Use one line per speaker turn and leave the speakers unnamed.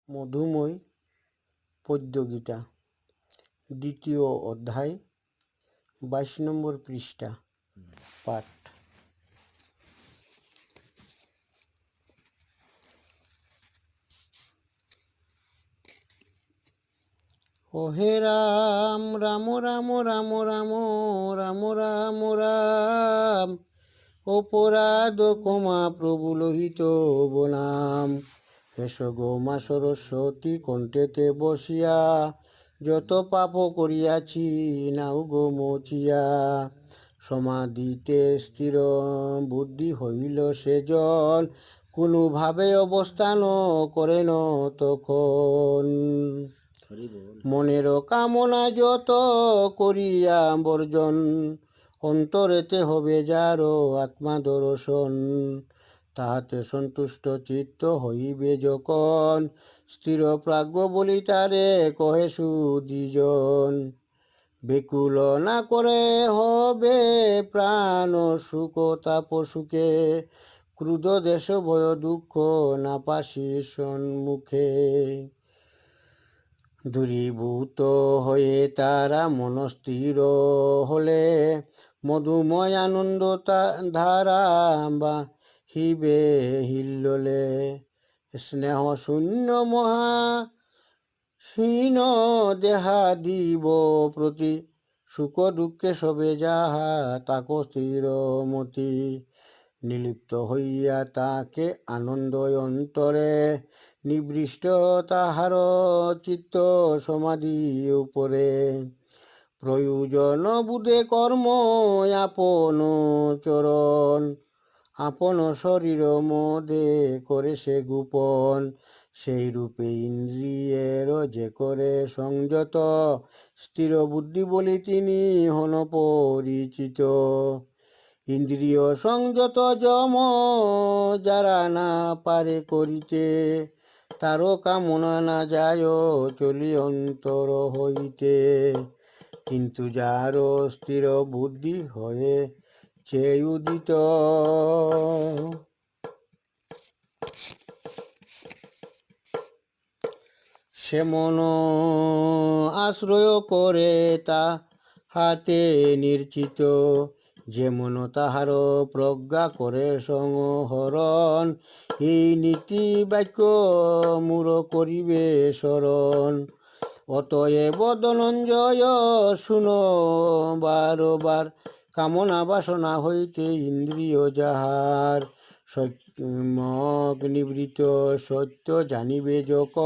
মধুময় পদ্যগীতা দ্বিতীয় অধ্যায় 22 নম্বর পৃষ্ঠা পাঠ। ওহে রাম রাম রাম রাম রাম রাম রাম রাম, অপরাধ ক্ষমা প্রভু লোহিত বনাম। হেস গো মা সরস্বতী কণ্ঠেতে বসিয়া, যত পাপ করিয়াছি নাও গো মচিয়া। সমাধিতে স্থির বুদ্ধি হইল সে জল, কোনোভাবে অবস্থান করেন তখন। মনের কামনা যত করিয়া বর্জন, অন্তরেতে হবে যার আত্মা দর্শন। তাহাতে সন্তুষ্ট চিত্ত হইবে যখন, স্থির প্রাজ্ঞ বলি তারে কহে সুদীজন। বেকুল না করে হবে প্রাণ সুখ তাপ সুখে, ক্রুধ দেশ ভয় দুঃখ না পাশি সম্মুখে। দূরীভূত হয়ে তারা মনস্থির হলে, মধুময় আনন্দ ধারা বা হিবে হিল্লোলে। স্নেহ শূন্য মহা হীন দেহা দিব প্রতি, সুখ দুঃখে সবে যাহা তাক স্থির মতি। নিলিপ্ত হইয়া তাকে আনন্দ অন্তরে, নিবৃষ্ট তাহার চিত্ত সমাধি উপরে। প্রয়োজন বুধে কর্ম আপন চরণ, আপন শরীর মধ্যে করে সে গোপন। সেই রূপে ইন্দ্রিয়ের যে করে সংযত, স্থির বুদ্ধি বলি তিনি হন পরিচিত। ইন্দ্রিয় সংযত যম যারা না পারে করিতে, তারও কামনা না যায় চলি অন্তর হইতে। কিন্তু যার স্থির বুদ্ধি হয়ে চেয়ে উদিত, সে মন আশ্রয় করে তা হাতে নির্চিত। যে মন তাহার প্রজ্ঞা করে সংহরণ, এই নীতি বাক্য মূর করিবে স্মরণ। অতএব ধনঞ্জয় শুনো বারবার, কামনা বাসনা হইতে ইন্দ্রিয় যাহার, সত্যমগ নিবৃত সত্য জানিবে যখন।